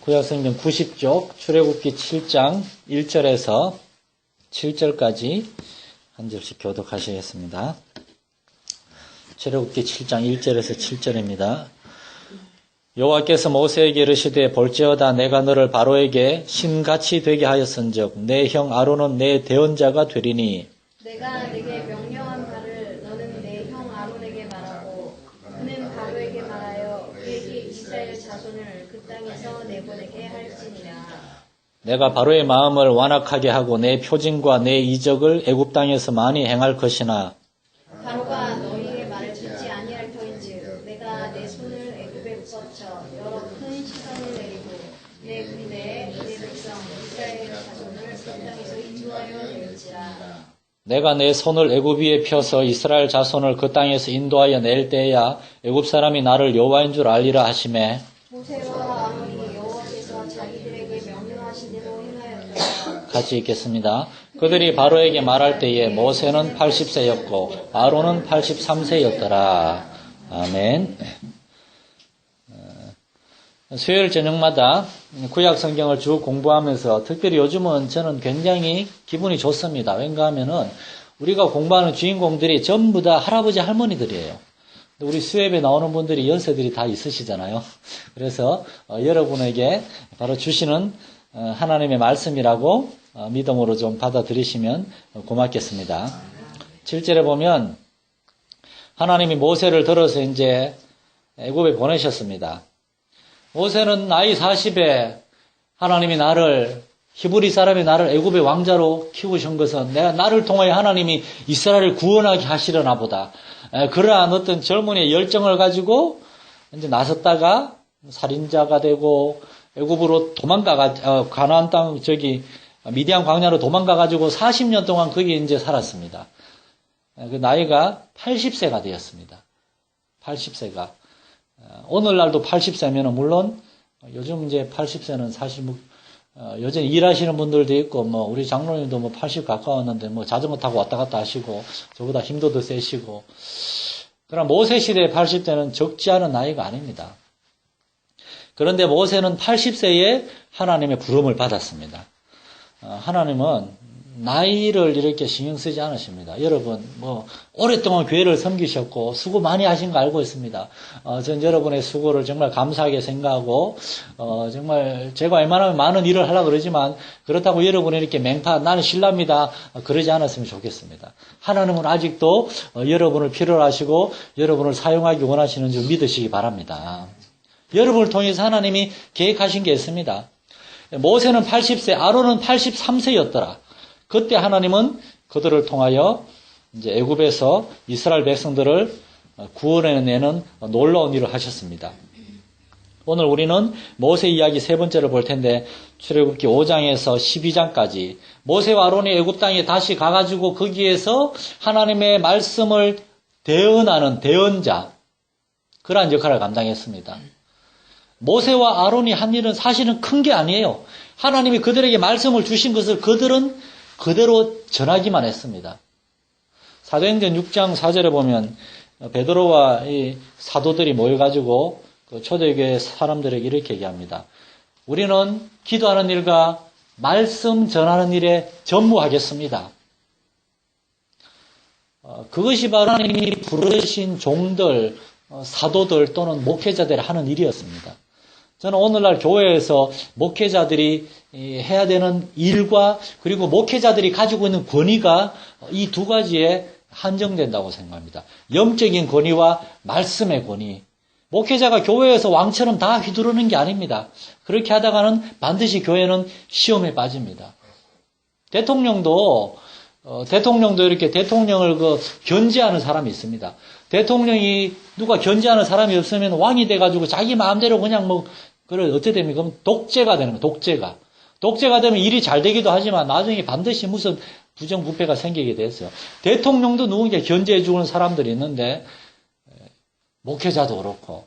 구약성경 90쪽 출애굽기 7장 1절에서 7절까지 한 절씩 교독하시겠습니다. 출애굽기 7장 1절에서 7절입니다. 여호와께서 모세에게 이르시되 볼지어다 내가 너를 바로에게 신같이 되게 하였은즉 내 형 아론은 내 대언자가 되리니 내가 네게 명령한 바를 너는 내 형 아론에게 말하고 그는 바로에게 말하여 그에게 이스라엘 자손을 그 땅에서 내보내게 할지니라. 내가 바로의 마음을 완악하게 하고 내 표징과 내 이적을 애굽 땅에서 많이 행할 것이나 바로가 너희의 말을 듣지 아니할 터인즉 내가 내 손을 애굽에 뻗쳐 여러 큰 시선을 내리고 내 군대에 내 백성 이스라엘 자손을 그 땅에서 인도하여 낼지라. 내가 내 손을 애굽 위에 펴서 이스라엘 자손을 그 땅에서 인도하여 낼 때야 애굽 사람이 나를 여호와인 줄 알리라 하시매 모세와 아론이 여호와께서 자기들에게 명령하신 대로 행하였더라. 같이 읽겠습니다. 그들이 바로에게 말할 때에 모세는 80세였고 아론은 83세였더라. 아멘. 수요일 저녁마다 구약 성경을 쭉 공부하면서 특별히 요즘은 저는 굉장히 기분이 좋습니다. 왜인가 하면은 우리가 공부하는 주인공들이 전부 다 할아버지 할머니들이에요. 우리 수협에 나오는 분들이 연세들이 다 있으시잖아요. 그래서 여러분에게 바로 주시는 하나님의 말씀이라고 믿음으로 좀 받아들이시면 고맙겠습니다. 7절에 보면 하나님이 모세를 들어서 이제 애굽에 보내셨습니다. 모세는 나이 40에 하나님이 나를 히브리 사람이 나를 애굽의 왕자로 키우신 것은 내가 나를 통하여 하나님이 이스라엘을 구원하게 하시려나 보다. 그러한 어떤 젊은이의 열정을 가지고 이제 나섰다가 살인자가 되고 애굽으로 가나안 땅 미디안 광야로 도망가 가지고 40년 동안 거기에 이제 살았습니다. 그 나이가 80세가 되었습니다. 80세가. 오늘날도 80세면은 물론 요즘 이제 80세는 사실 여전히 일하시는 분들도 있고 우리 장로님도 80 가까웠는데 자전거 타고 왔다 갔다 하시고 저보다 힘도 더 세시고 그러나 모세 시대의 80세는 적지 않은 나이가 아닙니다. 그런데 모세는 80세에 하나님의 부름을 받았습니다. 하나님은 나이를 이렇게 신경 쓰지 않으십니다. 여러분, 오랫동안 교회를 섬기셨고, 수고 많이 하신 거 알고 있습니다. 전 여러분의 수고를 정말 감사하게 생각하고, 정말 제가 웬만하면 많은 일을 하려고 그러지만, 그렇다고 여러분이 이렇게 나는 신랍니다. 그러지 않았으면 좋겠습니다. 하나님은 아직도 여러분을 필요로 하시고, 여러분을 사용하기 원하시는 줄 믿으시기 바랍니다. 여러분을 통해서 하나님이 계획하신 게 있습니다. 모세는 80세, 아론은 83세였더라. 그때 하나님은 그들을 통하여 이제 애굽에서 이스라엘 백성들을 구원해내는 놀라운 일을 하셨습니다. 오늘 우리는 모세 이야기 세 번째를 볼 텐데 출애굽기 5장에서 12장까지 모세와 아론이 애굽 땅에 다시 가가지고 거기에서 하나님의 말씀을 대언하는 대언자 그러한 역할을 감당했습니다. 모세와 아론이 한 일은 사실은 큰 게 아니에요. 하나님이 그들에게 말씀을 주신 것을 그들은 그대로 전하기만 했습니다. 사도행전 6장 4절에 보면 베드로와 이 사도들이 모여가지고 그 초대교회 사람들에게 이렇게 얘기합니다. 우리는 기도하는 일과 말씀 전하는 일에 전무하겠습니다. 그것이 바로 하나님이 부르신 종들, 사도들 또는 목회자들이 하는 일이었습니다. 저는 오늘날 교회에서 목회자들이 해야 되는 일과 그리고 목회자들이 가지고 있는 권위가 이 두 가지에 한정된다고 생각합니다. 영적인 권위와 말씀의 권위. 목회자가 교회에서 왕처럼 다 휘두르는 게 아닙니다. 그렇게 하다가는 반드시 교회는 시험에 빠집니다. 대통령도 이렇게 대통령을 견제하는 사람이 있습니다. 대통령이 누가 견제하는 사람이 없으면 왕이 돼가지고 자기 마음대로 그냥 어떻게 됩니까? 그럼 독재가 되는 거예요, 독재가 되면 일이 잘 되기도 하지만 나중에 반드시 무슨 부정부패가 생기게 됐어요. 대통령도 누군가 견제해주는 사람들이 있는데, 목회자도 그렇고,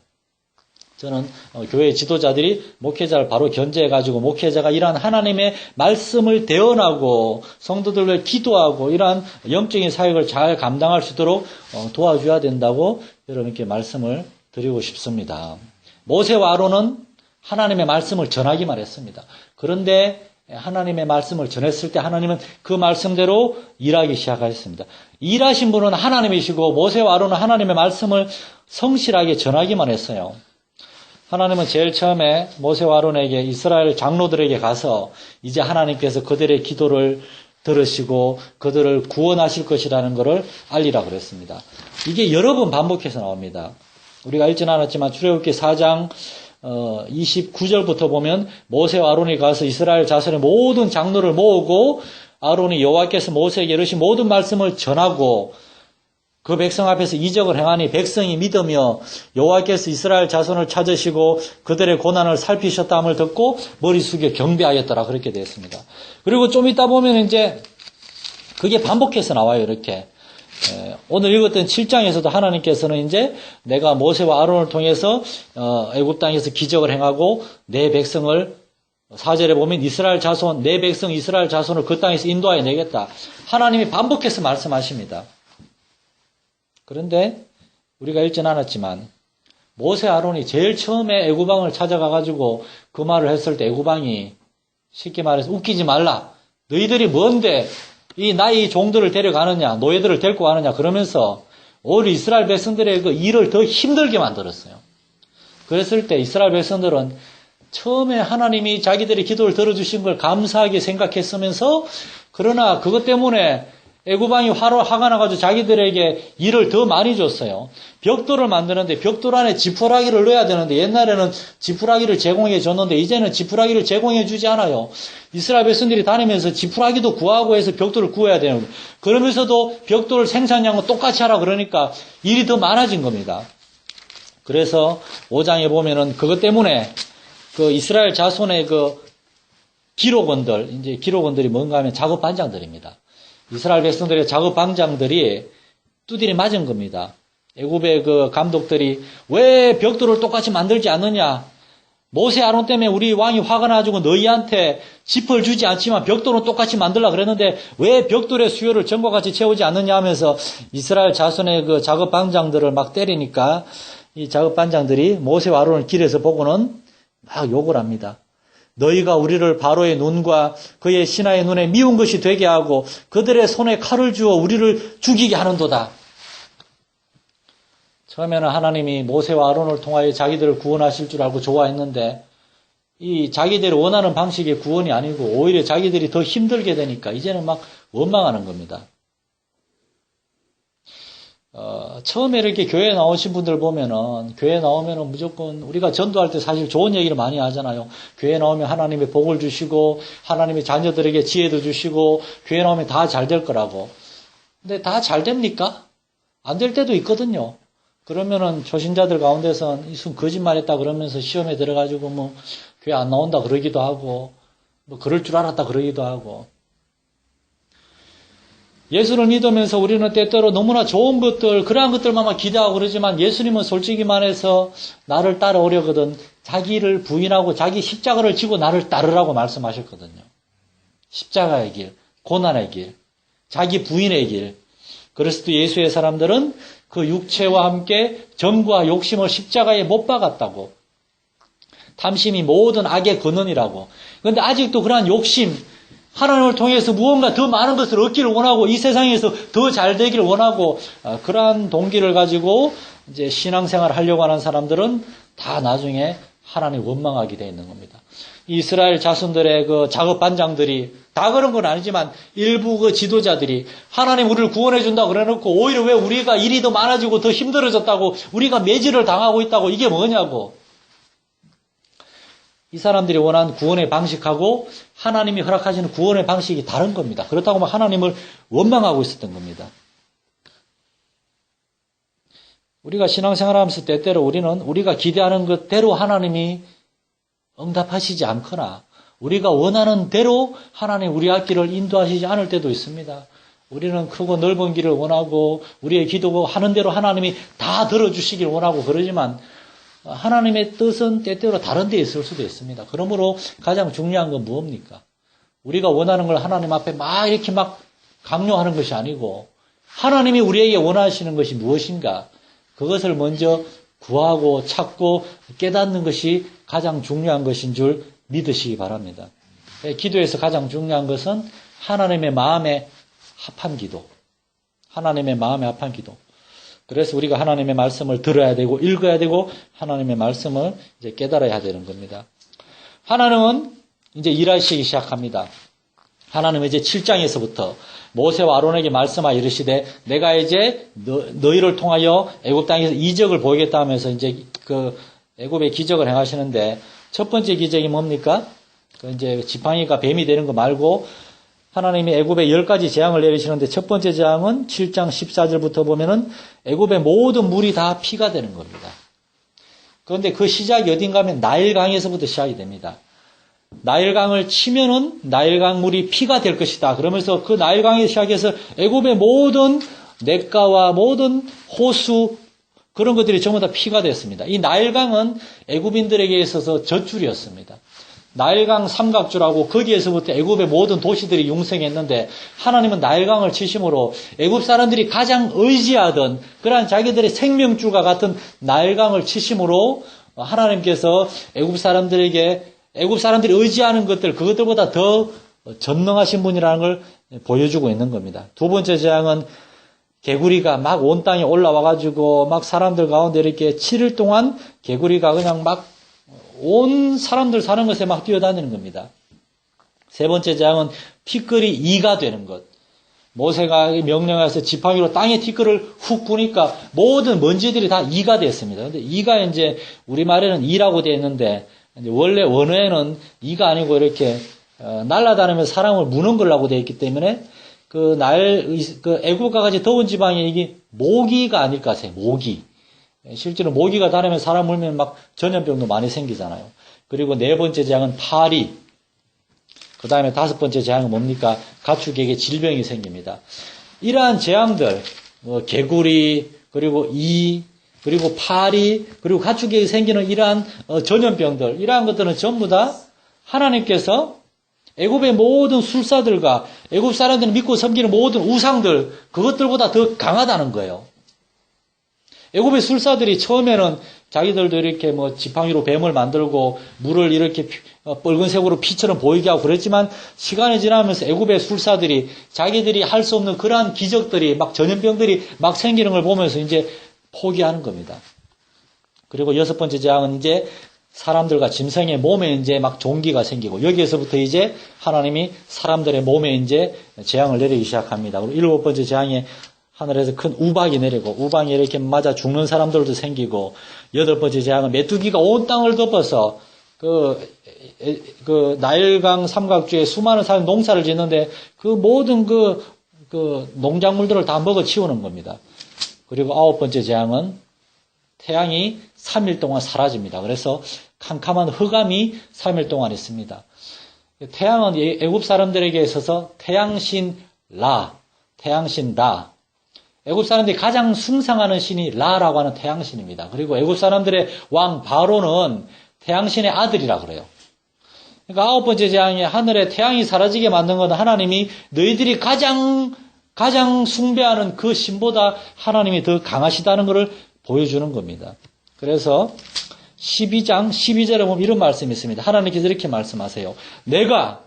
저는 교회 지도자들이 목회자를 바로 견제해가지고 목회자가 이러한 하나님의 말씀을 대언하고 성도들을 기도하고 이러한 영적인 사역을 잘 감당할 수 있도록 도와줘야 된다고 여러분께 말씀을 드리고 싶습니다. 모세와 아론은 하나님의 말씀을 전하기만 했습니다. 그런데 하나님의 말씀을 전했을 때 하나님은 그 말씀대로 일하기 시작하셨습니다. 일하신 분은 하나님이시고 모세와 아론은 하나님의 말씀을 성실하게 전하기만 했어요. 하나님은 제일 처음에 모세와 아론에게 이스라엘 장로들에게 가서 이제 하나님께서 그들의 기도를 들으시고 그들을 구원하실 것이라는 것을 알리라 그랬습니다. 이게 여러 번 반복해서 나옵니다. 우리가 읽지는 않았지만 출애굽기 4장 29절부터 보면 모세와 아론이 가서 이스라엘 자손의 모든 장로를 모으고 아론이 여호와께서 모세에게 이르신 모든 말씀을 전하고 그 백성 앞에서 이적을 행하니 백성이 믿으며 여호와께서 이스라엘 자손을 찾으시고 그들의 고난을 살피셨다함을 듣고 머리 숙여 경배하였더라 그렇게 되었습니다. 그리고 좀 이따 보면 이제 그게 반복해서 나와요. 이렇게 오늘 읽었던 7장에서도 하나님께서는 이제 내가 모세와 아론을 통해서 애굽 땅에서 기적을 행하고 내 백성을 4절에 보면 이스라엘 자손 내 백성 이스라엘 자손을 그 땅에서 인도하여 내겠다. 하나님이 반복해서 말씀하십니다. 그런데 우리가 읽지는 않았지만 모세 아론이 제일 처음에 애굽 왕을 찾아가 가지고 그 말을 했을 때 애굽 왕이 쉽게 말해서 웃기지 말라. 너희들이 뭔데 이 나의 종들을 데려가느냐 노예들을 데리고 가느냐 그러면서 오히려 이스라엘 백성들의 그 일을 더 힘들게 만들었어요. 그랬을 때 이스라엘 백성들은 처음에 하나님이 자기들의 기도를 들어주신 걸 감사하게 생각했으면서 그러나 그것 때문에 애굽 왕이 화가 나가지고 자기들에게 일을 더 많이 줬어요. 벽돌을 만드는데 벽돌 안에 지푸라기를 넣어야 되는데 옛날에는 지푸라기를 제공해 줬는데 이제는 지푸라기를 제공해 주지 않아요. 이스라엘 백성들이 다니면서 지푸라기도 구하고 해서 벽돌을 구해야 되는 거예요. 그러면서도 벽돌 생산량은 똑같이 하라 그러니까 일이 더 많아진 겁니다. 그래서 5장에 보면은 그것 때문에 그 이스라엘 자손의 그 기록원들, 이제 기록원들이 뭔가 하면 작업 반장들입니다. 이스라엘 백성들의 작업 반장들이 두드리 맞은 겁니다. 애굽의 그 감독들이 왜 벽돌을 똑같이 만들지 않느냐? 모세 아론 때문에 우리 왕이 화가 나가지고 너희한테 짚을 주지 않지만 벽돌은 똑같이 만들라 그랬는데 왜 벽돌의 수요를 전과 같이 채우지 않느냐 하면서 이스라엘 자손의 그 작업 반장들을 막 때리니까 이 작업 반장들이 모세와 아론을 길에서 보고는 막 욕을 합니다. 너희가 우리를 바로의 눈과 그의 신하의 눈에 미운 것이 되게 하고 그들의 손에 칼을 주어 우리를 죽이게 하는도다. 처음에는 하나님이 모세와 아론을 통하여 자기들을 구원하실 줄 알고 좋아했는데 이 자기들이 원하는 방식의 구원이 아니고 오히려 자기들이 더 힘들게 되니까 이제는 막 원망하는 겁니다. 처음에 이렇게 교회에 나오신 분들 보면은, 교회에 나오면은 무조건 우리가 전도할 때 사실 좋은 얘기를 많이 하잖아요. 교회에 나오면 하나님의 복을 주시고, 하나님의 자녀들에게 지혜도 주시고, 교회에 나오면 다 잘 될 거라고. 근데 다 잘 됩니까? 안 될 때도 있거든요. 그러면은 초신자들 가운데선 이순 거짓말했다 그러면서 시험에 들어가지고 뭐, 교회 안 나온다 그러기도 하고, 뭐, 그럴 줄 알았다 그러기도 하고. 예수를 믿으면서 우리는 때때로 너무나 좋은 것들, 그러한 것들만 막 기대하고 그러지만 예수님은 솔직히 말해서 나를 따라오려거든 자기를 부인하고 자기 십자가를 지고 나를 따르라고 말씀하셨거든요. 십자가의 길, 고난의 길, 자기 부인의 길. 그리스도 예수의 사람들은 그 육체와 함께 정과 욕심을 십자가에 못 박았다고. 탐심이 모든 악의 근원이라고. 그런데 아직도 그러한 욕심, 하나님을 통해서 무언가 더 많은 것을 얻기를 원하고 이 세상에서 더 잘 되기를 원하고 그러한 동기를 가지고 이제 신앙생활을 하려고 하는 사람들은 다 나중에 하나님 원망하게 되어 있는 겁니다. 이스라엘 자손들의 그 작업 반장들이 다 그런 건 아니지만 일부 그 지도자들이 하나님 우리를 구원해 준다 그래놓고 오히려 왜 우리가 일이 더 많아지고 더 힘들어졌다고 우리가 매질을 당하고 있다고 이게 뭐냐고. 이 사람들이 원하는 구원의 방식하고 하나님이 허락하시는 구원의 방식이 다른 겁니다. 그렇다고 하나님을 원망하고 있었던 겁니다. 우리가 신앙생활하면서 때때로 우리는 우리가 기대하는 것대로 하나님이 응답하시지 않거나 우리가 원하는 대로 하나님 우리 앞길을 인도하시지 않을 때도 있습니다. 우리는 크고 넓은 길을 원하고 우리의 기도고 하는 대로 하나님이 다 들어주시길 원하고 그러지만 하나님의 뜻은 때때로 다른 데 있을 수도 있습니다. 그러므로 가장 중요한 건 무엇입니까? 우리가 원하는 걸 하나님 앞에 막 이렇게 막 강요하는 것이 아니고 하나님이 우리에게 원하시는 것이 무엇인가? 그것을 먼저 구하고 찾고 깨닫는 것이 가장 중요한 것인 줄 믿으시기 바랍니다. 기도에서 가장 중요한 것은 하나님의 마음에 합한 기도. 하나님의 마음에 합한 기도. 그래서 우리가 하나님의 말씀을 들어야 되고 읽어야 되고 하나님의 말씀을 이제 깨달아야 되는 겁니다. 하나님은 이제 일하시기 시작합니다. 하나님은 이제 7장에서부터 모세와 아론에게 말씀하여 이르시되 내가 이제 너희를 통하여 애굽 땅에서 이적을 보이겠다 하면서 이제 그 애굽의 기적을 행하시는데 첫 번째 기적이 뭡니까? 그 이제 지팡이가 뱀이 되는 거 말고 하나님이 애굽에 10가지 재앙을 내리시는데 첫 번째 재앙은 7장 14절부터 보면은 애굽의 모든 물이 다 피가 되는 겁니다. 그런데 그 시작이 어딘가 하면 나일강에서부터 시작이 됩니다. 나일강을 치면은 나일강 물이 피가 될 것이다. 그러면서 그 나일강에 시작해서 애굽의 모든 냇가와 모든 호수 그런 것들이 전부 다 피가 됐습니다. 이 나일강은 애굽인들에게 있어서 젖줄이었습니다. 나일강 삼각주라고 거기에서부터 애굽의 모든 도시들이 융성했는데 하나님은 나일강을 치심으로 애굽 사람들이 가장 의지하던 그러한 자기들의 생명줄과 같은 나일강을 치심으로 하나님께서 애굽 사람들이 의지하는 것들 그것들보다 더 전능하신 분이라는 걸 보여주고 있는 겁니다. 두 번째 재앙은 개구리가 막 온 땅에 올라와가지고 막 사람들 가운데 이렇게 7일 동안 개구리가 그냥 막 온 사람들 사는 것에 막 뛰어다니는 겁니다. 세 번째 재앙은 티끌이 이가 되는 것. 모세가 명령해서 지팡이로 땅에 티끌을 훅 부니까 모든 먼지들이 다 이가 됐습니다. 근데 이가 이제 우리말에는 이라고 되어 있는데 원래 원어에는 이가 아니고 이렇게 날아다니면서 사람을 무는 걸라고 되어 있기 때문에 그 애국과 같이 더운 지방에 이게 모기가 아닐까 생각해요. 모기. 실제로 모기가 다니면 사람 물면 막 전염병도 많이 생기잖아요. 그리고 네 번째 재앙은 파리. 그 다음에 다섯 번째 재앙은 뭡니까? 가축에게 질병이 생깁니다. 이러한 재앙들, 개구리, 그리고 그리고 파리, 그리고 가축에게 생기는 이러한 전염병들, 이러한 것들은 전부 다 하나님께서 애굽의 모든 술사들과 애굽 사람들이 믿고 섬기는 모든 우상들, 그것들보다 더 강하다는 거예요. 애굽의 술사들이 처음에는 자기들도 이렇게 지팡이로 뱀을 만들고 물을 이렇게 붉은색으로 피처럼 보이게 하고 그랬지만 시간이 지나면서 애굽의 술사들이 자기들이 할 수 없는 그러한 기적들이 막 전염병들이 막 생기는 걸 보면서 이제 포기하는 겁니다. 그리고 여섯 번째 재앙은 이제 사람들과 짐승의 몸에 이제 막 종기가 생기고 여기에서부터 이제 하나님이 사람들의 몸에 이제 재앙을 내리기 시작합니다. 그리고 일곱 번째 재앙에 하늘에서 큰 우박이 내리고 우박이 이렇게 맞아 죽는 사람들도 생기고 여덟 번째 재앙은 메뚜기가 온 땅을 덮어서 그 나일강 삼각주에 수많은 사람 농사를 짓는데 그 모든 그 농작물들을 다 먹어 치우는 겁니다. 그리고 아홉 번째 재앙은 태양이 3일 동안 사라집니다. 그래서 캄캄한 흑암이 3일 동안 있습니다. 태양은 애굽 사람들에게 있어서 태양신 라, 태양신 라. 애굽 사람들이 가장 숭상하는 신이 라라고 하는 태양신입니다. 그리고 애굽 사람들의 왕 바로는 태양신의 아들이라 그래요. 그러니까 아홉 번째 재앙에 하늘에 태양이 사라지게 만든 건 하나님이 너희들이 가장 숭배하는 그 신보다 하나님이 더 강하시다는 것을 보여주는 겁니다. 그래서 12장 12절에 보면 이런 말씀이 있습니다. 하나님께서 이렇게 말씀하세요. 내가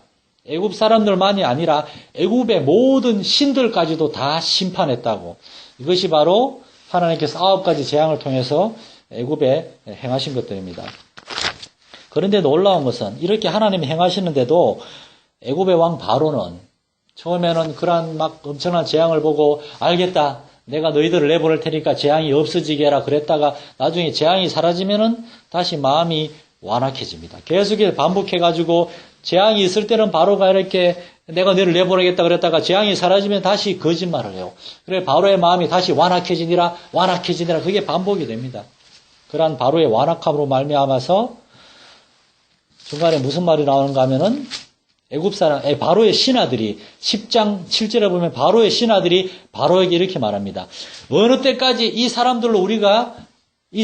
애굽 사람들만이 아니라 애굽의 모든 신들까지도 다 심판했다고. 이것이 바로 하나님께서 9가지 재앙을 통해서 애굽에 행하신 것들입니다. 그런데 놀라운 것은 이렇게 하나님이 행하시는데도 애굽의 왕 바로는 처음에는 그러한 막 엄청난 재앙을 보고 알겠다. 내가 너희들을 내보낼 테니까 재앙이 없어지게 해라 그랬다가 나중에 재앙이 사라지면은 다시 마음이 완악해집니다. 계속해서 반복해가지고 재앙이 있을 때는 바로가 이렇게 내가 너희를 내보내겠다 그랬다가 재앙이 사라지면 다시 거짓말을 해요. 그래 바로의 마음이 다시 완악해지니라 그게 반복이 됩니다. 그러한 바로의 완악함으로 말미암아서 중간에 무슨 말이 나오는가 하면은 애굽 사람, 바로의 신하들이 10장 7절에 보면 바로의 신하들이 바로에게 이렇게 말합니다. 어느 때까지 이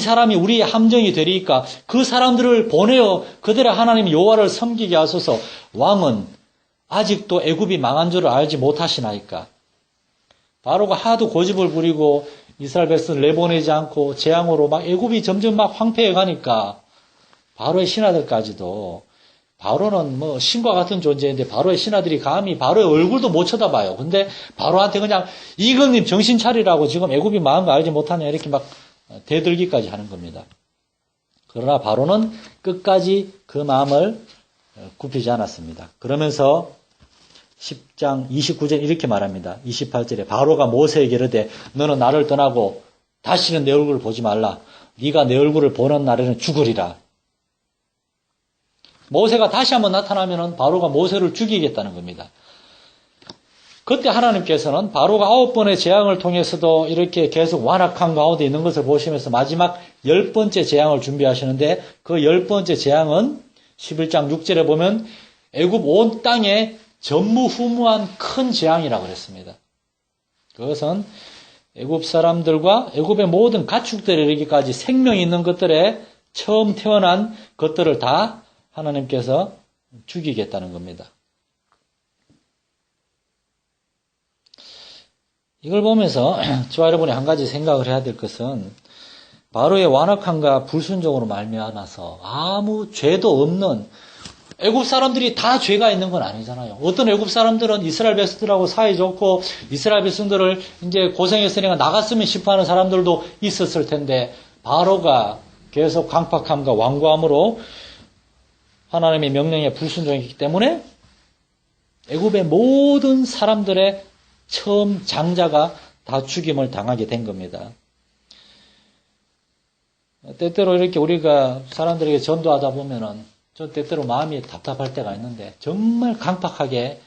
사람이 우리의 함정이 되리까 그 사람들을 보내어 그들의 하나님 여호와를 섬기게 하소서. 왕은 아직도 애굽이 망한 줄을 알지 못하시나이까. 바로가 하도 고집을 부리고 이스라엘 백성을 내보내지 않고 재앙으로 막 애굽이 점점 막 황폐해 가니까 바로의 신하들까지도 바로는 뭐 신과 같은 존재인데 바로의 신하들이 감히 바로의 얼굴도 못 쳐다봐요. 근데 바로한테 그냥 이건님 정신 차리라고 지금 애굽이 마음을 알지 못하냐 이렇게 막 대들기까지 하는 겁니다. 그러나 바로는 끝까지 그 마음을 굽히지 않았습니다. 그러면서 10장 29절 이렇게 말합니다. 28절에 바로가 모세에게 이르되 너는 나를 떠나고 다시는 내 얼굴을 보지 말라. 네가 내 얼굴을 보는 날에는 죽으리라. 모세가 다시 한번 나타나면 바로가 모세를 죽이겠다는 겁니다. 그때 하나님께서는 바로가 9번의 재앙을 통해서도 이렇게 계속 완악한 가운데 있는 것을 보시면서 마지막 10번째 재앙을 준비하시는데 그 10번째 재앙은 11장 6절에 보면 애굽 온 땅에 전무후무한 큰 재앙이라고 그랬습니다. 그것은 애굽 사람들과 애굽의 모든 가축들에 이르기까지 생명이 있는 것들에 처음 태어난 것들을 다 하나님께서 죽이겠다는 겁니다. 이걸 보면서 저와 여러분이 한 가지 생각을 해야 될 것은 바로의 완악함과 불순종으로 말미암아서 아무 죄도 없는 애굽 사람들이 다 죄가 있는 건 아니잖아요. 어떤 애굽 사람들은 이스라엘 백성들하고 사이 좋고 이스라엘 백성들을 이제 고생했으니까 나갔으면 싶어 하는 사람들도 있었을 텐데 바로가 계속 강팍함과 완고함으로 하나님의 명령에 불순종했기 때문에 애굽의 모든 사람들의 처음 장자가 다 죽임을 당하게 된 겁니다. 때때로 이렇게 우리가 사람들에게 전도하다 보면은 저 때때로 마음이 답답할 때가 있는데 정말 강팍하게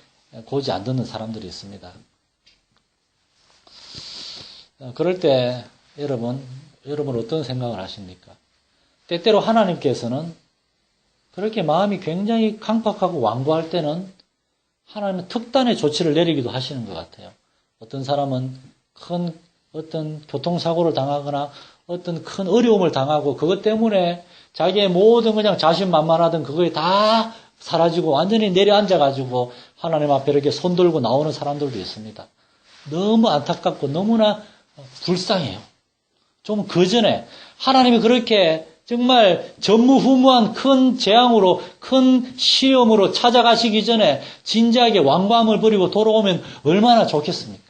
고지 안 듣는 사람들이 있습니다. 그럴 때 여러분 어떤 생각을 하십니까? 때때로 하나님께서는 그렇게 마음이 굉장히 강팍하고 완고할 때는 하나님은 특단의 조치를 내리기도 하시는 것 같아요. 어떤 사람은 큰 어떤 교통사고를 당하거나 어떤 큰 어려움을 당하고 그것 때문에 자기의 모든 그냥 자신만만하던 그거에 다 사라지고 완전히 내려앉아가지고 하나님 앞에 이렇게 손 들고 나오는 사람들도 있습니다. 너무 안타깝고 너무나 불쌍해요. 좀 그 전에 하나님이 그렇게 정말 전무후무한 큰 재앙으로 큰 시험으로 찾아가시기 전에 진지하게 완고함을 버리고 돌아오면 얼마나 좋겠습니까?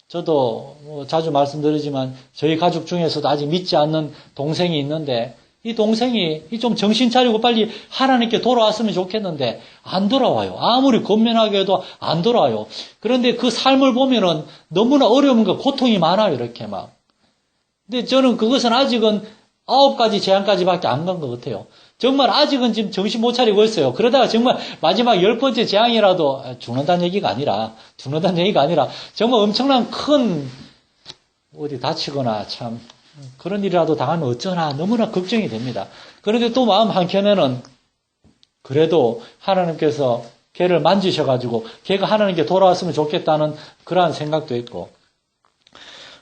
저도 자주 말씀드리지만 저희 가족 중에서도 아직 믿지 않는 동생이 있는데 이 동생이 좀 정신 차리고 빨리 하나님께 돌아왔으면 좋겠는데 안 돌아와요. 아무리 권면하게 해도 안 돌아와요. 그런데 그 삶을 보면은 너무나 어려움과 고통이 많아요. 이렇게 막. 근데 저는 그것은 아직은 9가지 재앙까지밖에 안 간 것 같아요. 정말 아직은 지금 정신 못 차리고 있어요. 그러다가 정말 마지막 10번째 재앙이라도 죽는다는 얘기가 아니라 정말 엄청난 큰 어디 다치거나 참 그런 일이라도 당하면 어쩌나 너무나 걱정이 됩니다. 그런데 또 마음 한켠에는 그래도 하나님께서 걔를 만지셔가지고 걔가 하나님께 돌아왔으면 좋겠다는 그러한 생각도 있고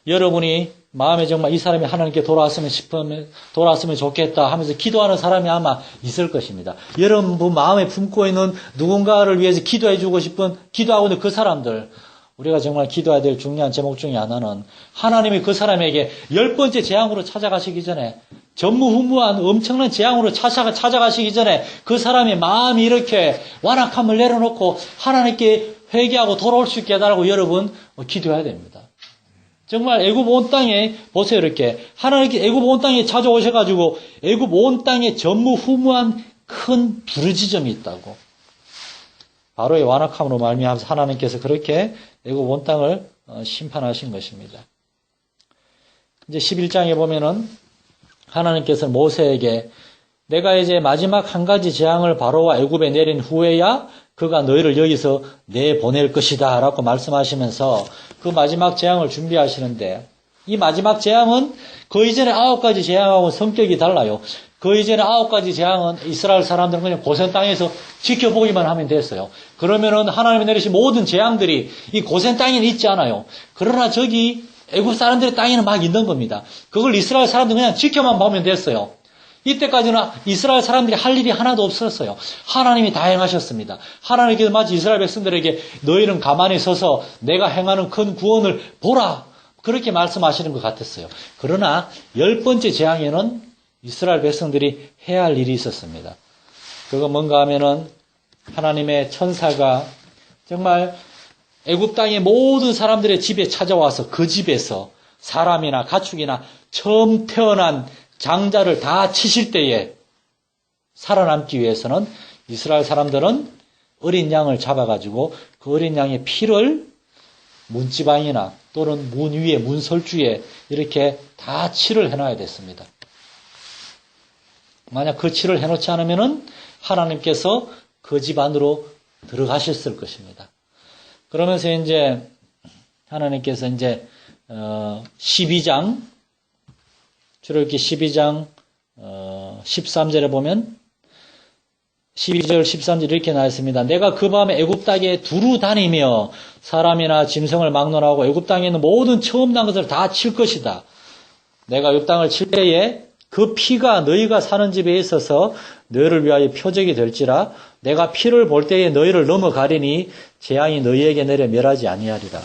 여러분이 마음에 정말 이 사람이 하나님께 돌아왔으면 좋겠다 하면서 기도하는 사람이 아마 있을 것입니다. 여러분 마음에 품고 있는 누군가를 위해서 기도해주고 싶은 기도하고 있는 그 사람들 우리가 정말 기도해야 될 중요한 제목 중에 하나는 하나님이 그 사람에게 10번째 재앙으로 찾아가시기 전에 전무후무한 엄청난 재앙으로 찾아가시기 전에 그 사람의 마음이 이렇게 완악함을 내려놓고 하나님께 회개하고 돌아올 수 있게 해달라고 여러분 기도해야 됩니다. 정말 애굽 온 땅에 보세요. 이렇게 하나님께 애굽 온 땅에 찾아오셔가지고 애굽 온 땅에 전무후무한 큰 부르짖음이 있다고. 바로의 완악함으로 말미암아서 하나님께서 그렇게 애굽 온 땅을 심판하신 것입니다. 이제 11장에 보면은 하나님께서는 모세에게 내가 이제 마지막 한 가지 재앙을 바로와 애굽에 내린 후에야 그가 너희를 여기서 내보낼 것이다 라고 말씀하시면서 그 마지막 재앙을 준비하시는데 이 마지막 재앙은 그 이전에 9가지 재앙하고 성격이 달라요. 그 이전에 9가지 재앙은 이스라엘 사람들은 그냥 고센 땅에서 지켜보기만 하면 됐어요. 그러면은 하나님이 내리신 모든 재앙들이 이 고센 땅에는 있지 않아요. 그러나 저기 애굽 사람들의 땅에는 막 있는 겁니다. 그걸 이스라엘 사람들은 그냥 지켜만 보면 됐어요. 이때까지는 이스라엘 사람들이 할 일이 하나도 없었어요. 하나님이 다 행하셨습니다. 하나님께서 마치 이스라엘 백성들에게 너희는 가만히 서서 내가 행하는 큰 구원을 보라. 그렇게 말씀하시는 것 같았어요. 그러나 10번째 재앙에는 이스라엘 백성들이 해야 할 일이 있었습니다. 그거 뭔가 하면은 하나님의 천사가 정말 애굽 땅의 모든 사람들의 집에 찾아와서 그 집에서 사람이나 가축이나 처음 태어난 장자를 다 치실 때에 살아남기 위해서는 이스라엘 사람들은 어린 양을 잡아가지고 그 어린 양의 피를 문지방이나 또는 문 위에, 문설주에 이렇게 다 칠을 해놔야 됐습니다. 만약 그 칠을 해놓지 않으면은 하나님께서 그 집 안으로 들어가셨을 것입니다. 그러면서 이제 하나님께서 이제 12장 출애굽기 12장 13절에 보면 12절 13절 이렇게 나와 있습니다. 내가 그 밤에 애굽 땅에 두루 다니며 사람이나 짐승을 막론하고 애굽 땅에 있는 모든 처음 난 것을 다 칠 것이다. 내가 이 땅을 칠 때에 그 피가 너희가 사는 집에 있어서 너희를 위하여 표적이 될지라. 내가 피를 볼 때에 너희를 넘어가리니 재앙이 너희에게 내려 멸하지 아니하리라.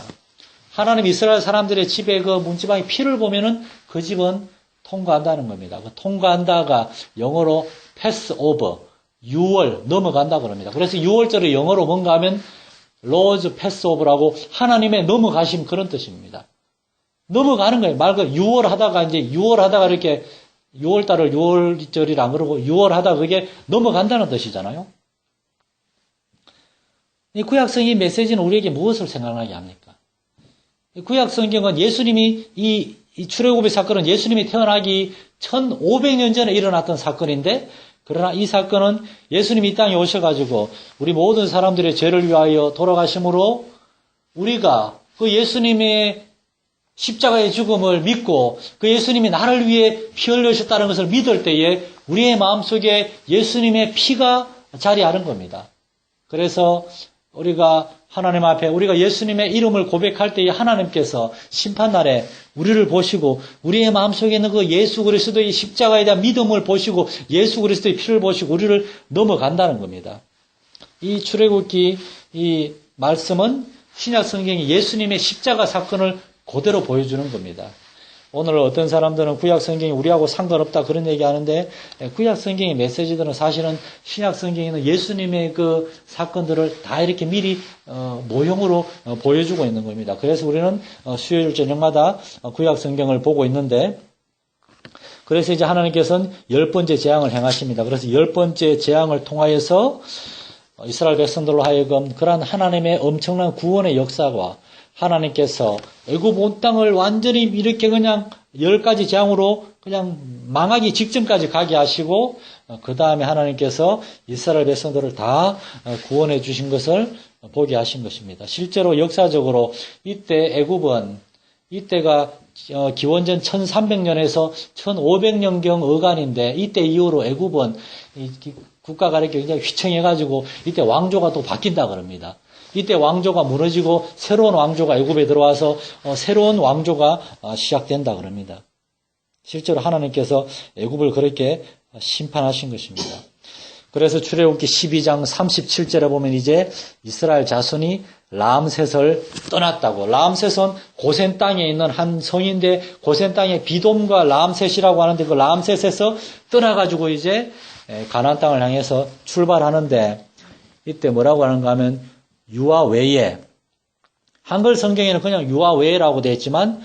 하나님 이스라엘 사람들의 집에 그 문지방의 피를 보면은 그 집은 통과한다는 겁니다. 그 통과한다가 영어로 pass over, 유월, 넘어간다 그럽니다. 그래서 유월절을 영어로 뭔가 하면 Lord's Passover라고 하나님의 넘어가심 그런 뜻입니다. 넘어가는 거예요. 말 그대로 유월하다가 이렇게 6월달을 6월절이라 안 그러고 6월하다 그게 넘어간다는 뜻이잖아요. 이 구약성경 메시지는 우리에게 무엇을 생각나게 합니까? 구약성경은 예수님이 이 출애굽의 사건은 예수님이 태어나기 1500년 전에 일어났던 사건인데 그러나 이 사건은 예수님이 이 땅에 오셔가지고 우리 모든 사람들의 죄를 위하여 돌아가심으로 우리가 그 예수님의 십자가의 죽음을 믿고 그 예수님이 나를 위해 피 흘리셨다는 것을 믿을 때에 우리의 마음속에 예수님의 피가 자리하는 겁니다. 그래서 우리가 하나님 앞에 우리가 예수님의 이름을 고백할 때에 하나님께서 심판날에 우리를 보시고 우리의 마음속에 있는 그 예수 그리스도의 십자가에 대한 믿음을 보시고 예수 그리스도의 피를 보시고 우리를 넘어간다는 겁니다. 이 출애굽기 이 말씀은 신약 성경이 예수님의 십자가 사건을 그대로 보여주는 겁니다. 오늘 어떤 사람들은 구약 성경이 우리하고 상관없다 그런 얘기하는데 구약 성경의 메시지들은 사실은 신약 성경에는 예수님의 그 사건들을 다 이렇게 미리 모형으로 보여주고 있는 겁니다. 그래서 우리는 수요일 저녁마다 구약 성경을 보고 있는데 그래서 이제 하나님께서는 10번째 재앙을 행하십니다. 그래서 10번째 재앙을 통하여서 이스라엘 백성들로 하여금 그러한 하나님의 엄청난 구원의 역사와 하나님께서 애굽 온 땅을 완전히 이렇게 그냥 10가지 재앙으로 그냥 망하기 직전까지 가게 하시고 그 다음에 하나님께서 이스라엘 백성들을 다 구원해 주신 것을 보게 하신 것입니다. 실제로 역사적으로 이때 애굽은 이때가 기원전 1300년에서 1500년경 어간인데 이때 이후로 애굽은 국가가 이렇게 굉장히 휘청해가지고 이때 왕조가 또 바뀐다 그럽니다. 이때 왕조가 무너지고 새로운 왕조가 애굽에 들어와서 새로운 왕조가 시작된다 그럽니다. 실제로 하나님께서 애굽을 그렇게 심판하신 것입니다. 그래서 출애굽기 12장 37절에 보면 이제 이스라엘 자손이 람셋을 떠났다고. 람셋은 고센 땅에 있는 한 성인데 고센 땅에 비돔과 람셋이라고 하는데 그 람셋에서 떠나가지고 이제 가나안 땅을 향해서 출발하는데 이때 뭐라고 하는가 하면 유아 외에 한글 성경에는 그냥 유아 외라고 되어 있지만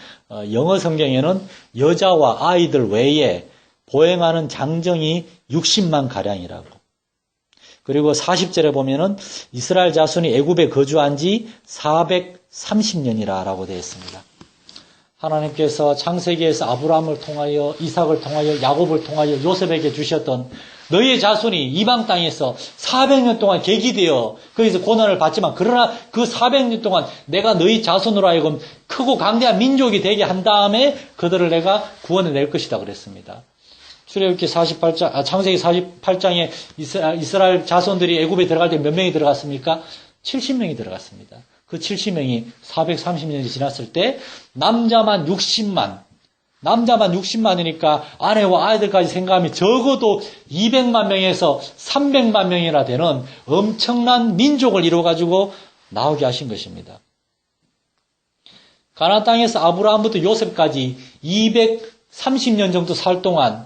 영어 성경에는 여자와 아이들 외에 보행하는 장정이 60만 가량이라고. 그리고 40절에 보면은 이스라엘 자손이 애굽에 거주한 지 430년이라고 되어 있습니다. 하나님께서 창세기에서 아브라함을 통하여 이삭을 통하여 야곱을 통하여 요셉에게 주셨던 너희의 자손이 이방 땅에서 400년 동안 계기되어 거기서 고난을 받지만 그러나 그 400년 동안 내가 너희 자손으로 하여금 크고 강대한 민족이 되게 한 다음에 그들을 내가 구원해낼 것이다 그랬습니다. 출애굽기 48장, 창세기 48장에 이스라엘 자손들이 애굽에 들어갈 때 몇 명이 들어갔습니까? 70명이 들어갔습니다. 그 70명이 430년이 지났을 때 남자만 60만이니까 아내와 아이들까지 생각하면 적어도 200만 명에서 300만 명이나 되는 엄청난 민족을 이루어가지고 나오게 하신 것입니다. 가나안 땅에서 아브라함부터 요셉까지 230년 정도 살 동안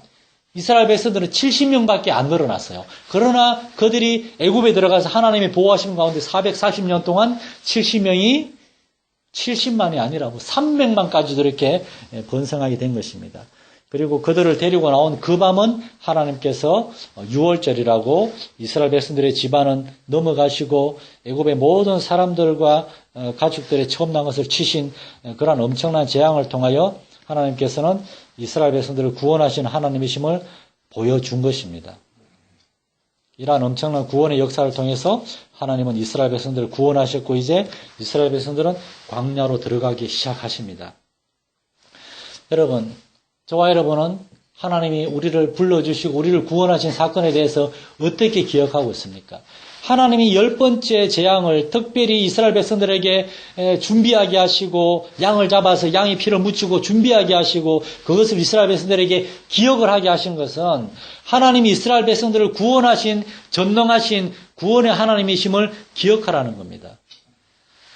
이스라엘 백성들은 70명밖에 안 늘어났어요. 그러나 그들이 애굽에 들어가서 하나님의 보호하심 가운데 440년 동안 70만이 아니라 300만까지도 이렇게 번성하게 된 것입니다. 그리고 그들을 데리고 나온 그 밤은 하나님께서 유월절이라고 이스라엘 백성들의 집안은 넘어가시고 애굽의 모든 사람들과 가축들의 처음 난 것을 치신 그런 엄청난 재앙을 통하여 하나님께서는 이스라엘 백성들을 구원하신 하나님이심을 보여준 것입니다. 이러한 엄청난 구원의 역사를 통해서 하나님은 이스라엘 백성들을 구원하셨고 이제 이스라엘 백성들은 광야로 들어가기 시작하십니다. 여러분, 저와 여러분은 하나님이 우리를 불러주시고 우리를 구원하신 사건에 대해서 어떻게 기억하고 있습니까? 하나님이 10번째 재앙을 특별히 이스라엘 백성들에게 준비하게 하시고 양을 잡아서 양의 피를 묻히고 준비하게 하시고 그것을 이스라엘 백성들에게 기억을 하게 하신 것은 하나님이 이스라엘 백성들을 구원하신 전능하신 구원의 하나님이심을 기억하라는 겁니다.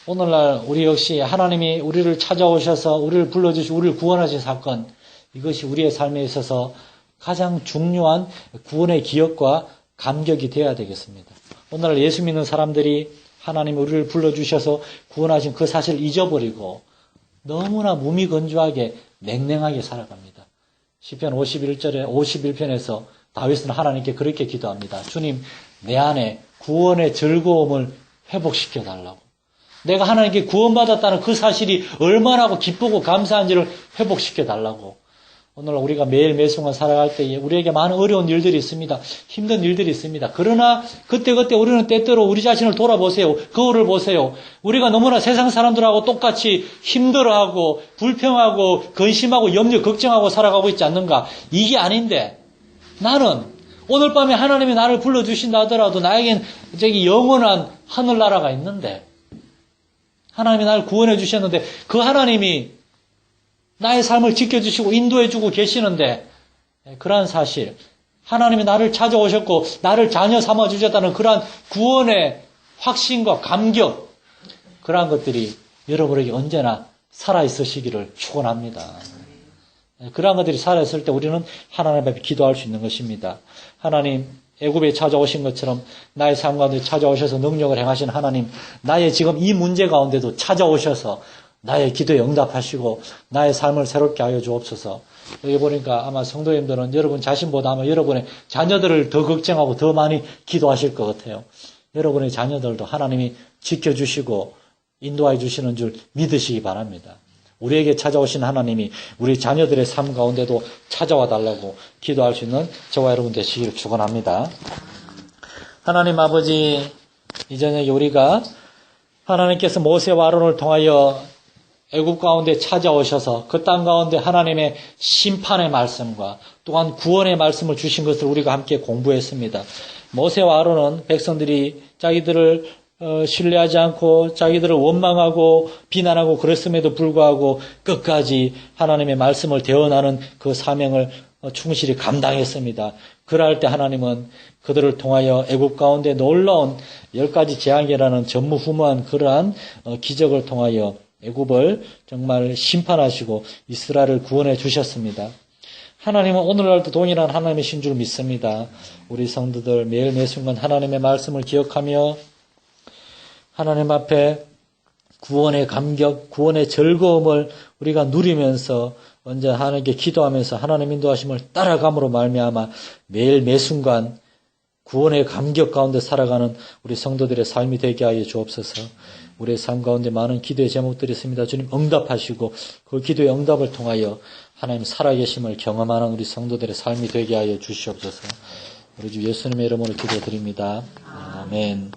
오늘날 우리 역시 하나님이 우리를 찾아오셔서 우리를 불러주시고 우리를 구원하신 사건, 이것이 우리의 삶에 있어서 가장 중요한 구원의 기억과 감격이 되어야 되겠습니다. 오늘날 예수 믿는 사람들이 하나님이 우리를 불러주셔서 구원하신 그 사실을 잊어버리고 너무나 무미건조하게 냉랭하게 살아갑니다. 시편 51편에서 다윗은 하나님께 그렇게 기도합니다. 주님, 내 안에 구원의 즐거움을 회복시켜 달라고. 내가 하나님께 구원받았다는 그 사실이 얼마나 기쁘고 감사한지를 회복시켜 달라고. 오늘 우리가 매일 매순간 살아갈 때에 우리에게 많은 어려운 일들이 있습니다. 힘든 일들이 있습니다. 그러나 그때그때 우리는 때때로 우리 자신을 돌아보세요. 거울을 보세요. 우리가 너무나 세상 사람들하고 똑같이 힘들어하고 불평하고 근심하고 염려 걱정하고 살아가고 있지 않는가? 이게 아닌데 나는 오늘 밤에 하나님이 나를 불러주신다 하더라도 나에겐 저기 영원한 하늘나라가 있는데 하나님이 나를 구원해 주셨는데 그 하나님이 나의 삶을 지켜주시고 인도해주고 계시는데 그러한 사실, 하나님이 나를 찾아오셨고 나를 자녀 삼아주셨다는 그러한 구원의 확신과 감격, 그러한 것들이 여러분에게 언제나 살아있으시기를 축원합니다. 그러한 것들이 살아있을 때 우리는 하나님 앞에 기도할 수 있는 것입니다. 하나님, 애굽에 찾아오신 것처럼 나의 삶 가운데 찾아오셔서 능력을 행하신 하나님, 나의 지금 이 문제 가운데도 찾아오셔서 나의 기도에 응답하시고 나의 삶을 새롭게 하여 주옵소서. 여기 보니까 아마 성도님들은 여러분 자신보다 아마 여러분의 자녀들을 더 걱정하고 더 많이 기도하실 것 같아요. 여러분의 자녀들도 하나님이 지켜주시고 인도해 주시는 줄 믿으시기 바랍니다. 우리에게 찾아오신 하나님이 우리 자녀들의 삶 가운데도 찾아와 달라고 기도할 수 있는 저와 여러분 되시기를 축원합니다. 하나님 아버지, 이 저녁에 우리가 하나님께서 모세와 아론을 통하여 애굽 가운데 찾아오셔서 그 땅 가운데 하나님의 심판의 말씀과 또한 구원의 말씀을 주신 것을 우리가 함께 공부했습니다. 모세와 아론은 백성들이 자기들을 신뢰하지 않고 자기들을 원망하고 비난하고 그랬음에도 불구하고 끝까지 하나님의 말씀을 대언하는 그 사명을 충실히 감당했습니다. 그럴 때 하나님은 그들을 통하여 애굽 가운데 놀라운 10가지 재앙이라는 전무후무한 그러한 기적을 통하여 애굽을 정말 심판하시고 이스라엘을 구원해 주셨습니다. 하나님은 오늘날도 동일한 하나님이신 줄 믿습니다. 우리 성도들 매일 매순간 하나님의 말씀을 기억하며 하나님 앞에 구원의 감격, 구원의 즐거움을 우리가 누리면서 언제 하나님께 기도하면서 하나님 인도하심을 따라감으로 말미암아 매일 매순간 구원의 감격 가운데 살아가는 우리 성도들의 삶이 되게 하여 주옵소서. 우리의 삶 가운데 많은 기도의 제목들이 있습니다. 주님 응답하시고 그 기도의 응답을 통하여 하나님 살아계심을 경험하는 우리 성도들의 삶이 되게 하여 주시옵소서. 우리 주 예수님의 이름으로 기도드립니다. 아멘.